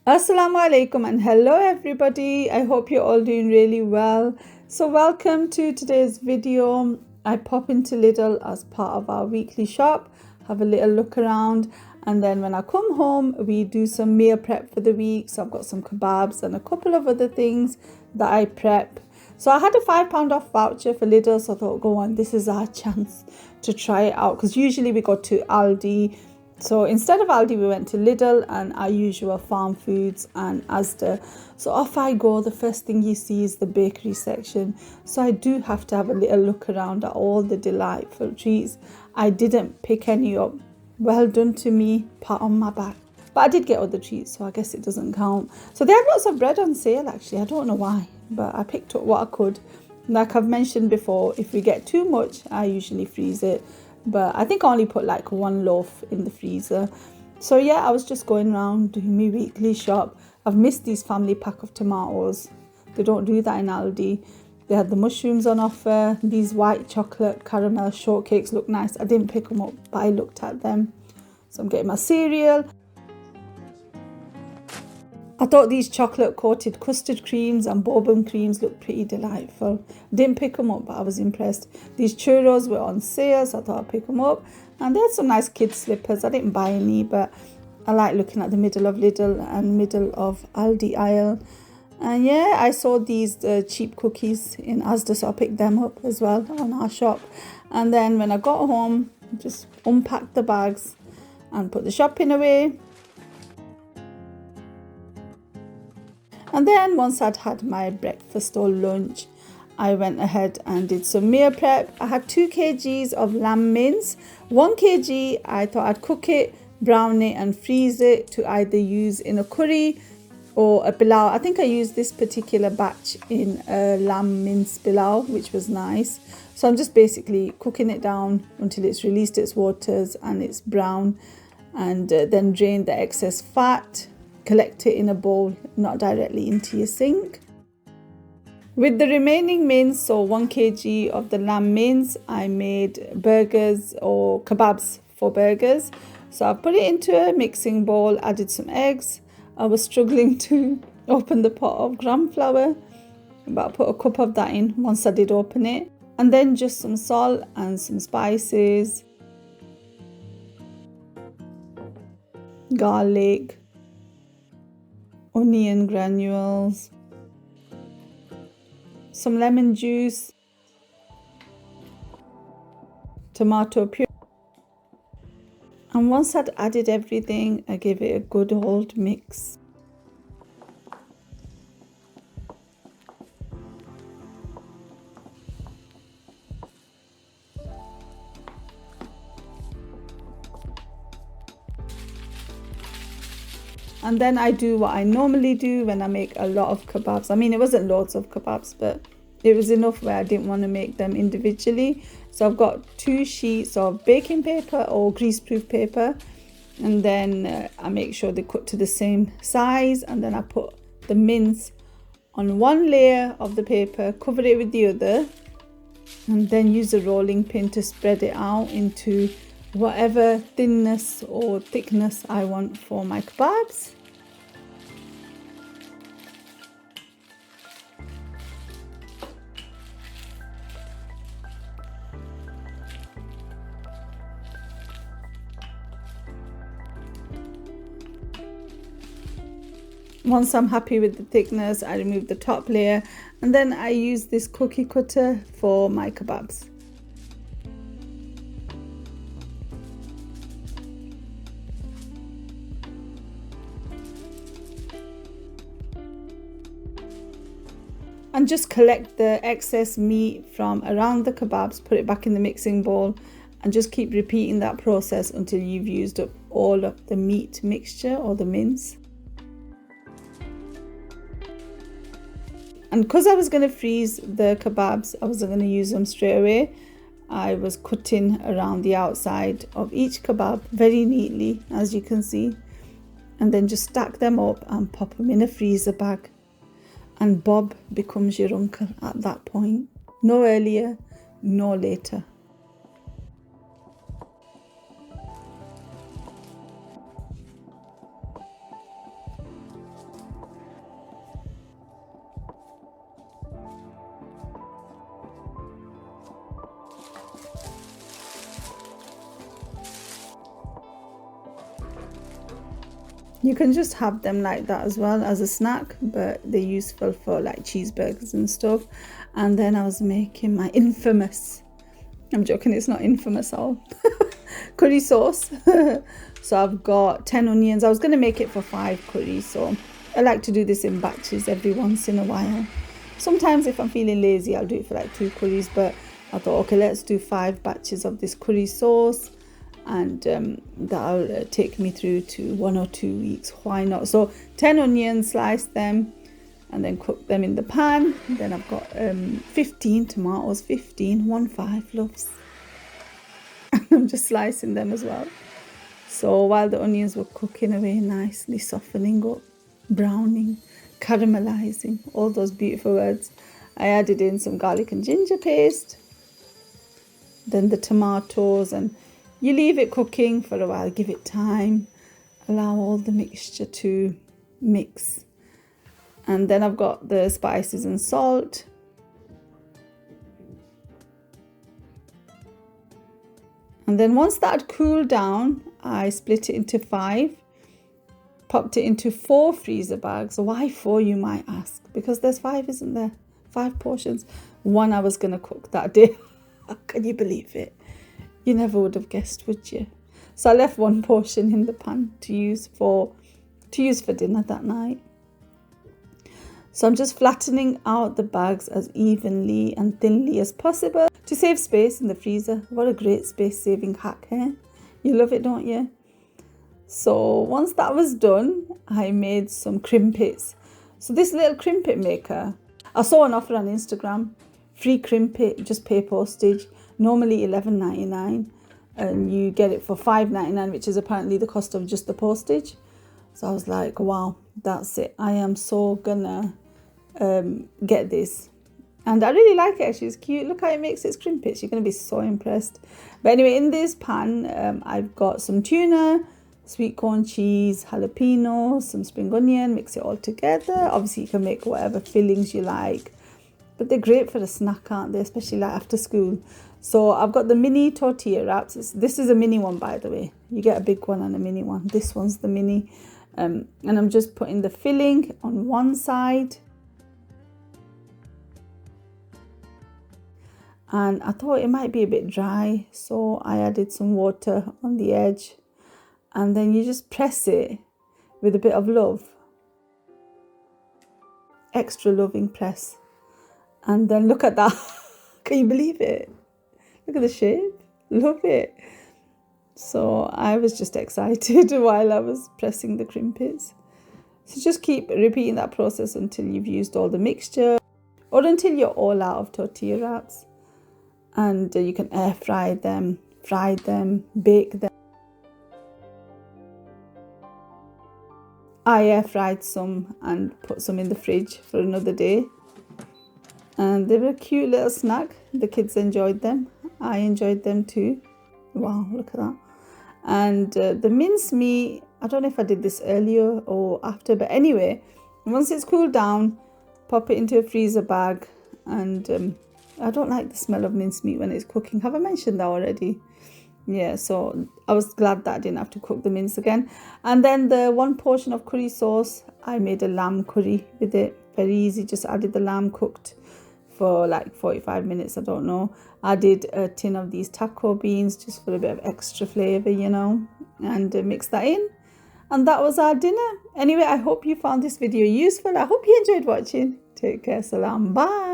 Assalamu alaikum and hello everybody. I hope you're all doing really well. So welcome to today's video. I pop into Lidl as part of our weekly shop, have a little look around, and then when I come home we do some meal prep for the week. So I've got some kebabs and a couple of other things that I prep. So I had a £5 off voucher for Lidl, so I thought, go on, this is our chance to try it out, because usually we go to Aldi. So instead of Aldi, we went to Lidl and our usual farm foods and Asda. So off I go. The first thing you see is the bakery section. So I do have to have a little look around at all the delightful treats. I didn't pick any up. Well done to me, pat on my back. But I did get other treats, so I guess it doesn't count. So they had lots of bread on sale actually. I don't know why, but I picked up what I could. Like I've mentioned before, if we get too much, I usually freeze it. But I think I only put like one loaf in the freezer. So yeah, I was just going around doing my weekly shop. I've missed these family pack of tomatoes. They don't do that in Aldi. They had the mushrooms on offer. These white chocolate caramel shortcakes look nice. I didn't pick them up, but I looked at them. So I'm getting my cereal. I thought these chocolate coated custard creams and bourbon creams looked pretty delightful. Didn't pick them up, but I was impressed. These churros were on sale, so I thought I'd pick them up. And they had some nice kids slippers. I didn't buy any, but I like looking at the middle of Lidl and middle of Aldi aisle. And yeah, I saw these cheap cookies in Asda, so I picked them up as well on our shop. And then when I got home, just unpacked the bags and put the shopping away. And then once I'd had my breakfast or lunch, I went ahead and did some meal prep. I had 2 kgs of lamb mince. 1 kg, I thought I'd cook it, brown it and freeze it to either use in a curry or a pilau. I think I used this particular batch in a lamb mince pilau, which was nice. So I'm just basically cooking it down until it's released its waters and it's brown, and then drain the excess fat. Collect it in a bowl, not directly into your sink. With the remaining mince, so 1 kg of the lamb mince, I made burgers or kebabs for burgers. So I put it into a mixing bowl, added some eggs. I was struggling to open the pot of gram flour, but I put a cup of that in once I did open it. And then just some salt and some spices, garlic, onion granules, some lemon juice, tomato puree. And once I'd added everything, I gave it a good old mix. And then I do what I normally do when I make a lot of kebabs. I mean, it wasn't loads of kebabs, but it was enough where I didn't want to make them individually. So I've got 2 sheets of baking paper or greaseproof paper. And then I make sure they cut to the same size. And then I put the mince on one layer of the paper, cover it with the other, and then use a rolling pin to spread it out into whatever thinness or thickness I want for my kebabs. Once I'm happy with the thickness, I remove the top layer, and then I use this cookie cutter for my kebabs. And just collect the excess meat from around the kebabs, put it back in the mixing bowl, and just keep repeating that process until you've used up all of the meat mixture or the mince. And because I was going to freeze the kebabs, I wasn't going to use them straight away. I was cutting around the outside of each kebab very neatly, as you can see, and then just stack them up and pop them in a freezer bag. And Bob becomes your uncle at that point. No earlier, no later. You can just have them like that as well as a snack, but they're useful for like cheeseburgers and stuff. And then I was making my infamous, I'm joking, it's not infamous at all, curry sauce. So I've got 10 onions. I was going to make it for 5 curries, so I like to do this in batches every once in a while. Sometimes if I'm feeling lazy, I'll do it for like 2 curries, but I thought, okay, let's do 5 batches of this curry sauce, and that'll take me through to 1 or 2 weeks. Why not? So 10 onions, slice them and then cook them in the pan. Then I've got 15 tomatoes, 15 loves. And I'm just slicing them as well. So while the onions were cooking away nicely, softening up, browning, caramelizing, all those beautiful words, I added in some garlic and ginger paste, then the tomatoes, and you leave it cooking for a while, give it time, allow all the mixture to mix. And then I've got the spices and salt. And then once that had cooled down, I split it into 5, popped it into 4 freezer bags. Why 4, you might ask? Because there's 5, isn't there? 5 portions. 1 I was going to cook that day. Can you believe it? You never would have guessed, would you? So I left 1 portion in the pan to use for dinner that night. So I'm just flattening out the bags as evenly and thinly as possible to save space in the freezer. What a great space saving hack, eh? You love it, don't you? So once that was done, I made some crimpits. So this little crimpit maker, I saw an offer on Instagram, free crimpit, just pay postage, normally $11.99, and you get it for $5.99, which is apparently the cost of just the postage. So I was like, wow, that's it. I am so gonna get this. And I really like it, actually. It's cute. Look how it makes its crimpits. You're going to be so impressed. But anyway, in this pan, I've got some tuna, sweet corn cheese, jalapeno, some spring onion, mix it all together. Obviously, you can make whatever fillings you like. But they're great for a snack, aren't they? Especially like after school. So I've got the mini tortilla wraps. This is a mini one, by the way. You get a big one and a mini one. This one's the mini. And I'm just putting the filling on one side. And I thought it might be a bit dry, so I added some water on the edge. And then you just press it with a bit of love. Extra loving press. And then look at that. Can you believe it? Look at the shape. Love it. So I was just excited while I was pressing the crimpits. So just keep repeating that process until you've used all the mixture, or until you're all out of tortilla wraps. And you can air fry them, bake them. I air fried some and put some in the fridge for another day. And they were a cute little snack. The kids enjoyed them. I enjoyed them too. Wow, look at that. And the mince meat, I don't know if I did this earlier or after, but anyway, once it's cooled down, pop it into a freezer bag. And I don't like the smell of mincemeat when it's cooking. Have I mentioned that already? Yeah, so I was glad that I didn't have to cook the mince again. And then the 1 portion of curry sauce, I made a lamb curry with it. Very easy, just added the lamb cooked for like 45 minutes, I don't know. Added a tin of these taco beans just for a bit of extra flavour, you know, and mix that in. And that was our dinner. Anyway, I hope you found this video useful. I hope you enjoyed watching. Take care, salam, bye.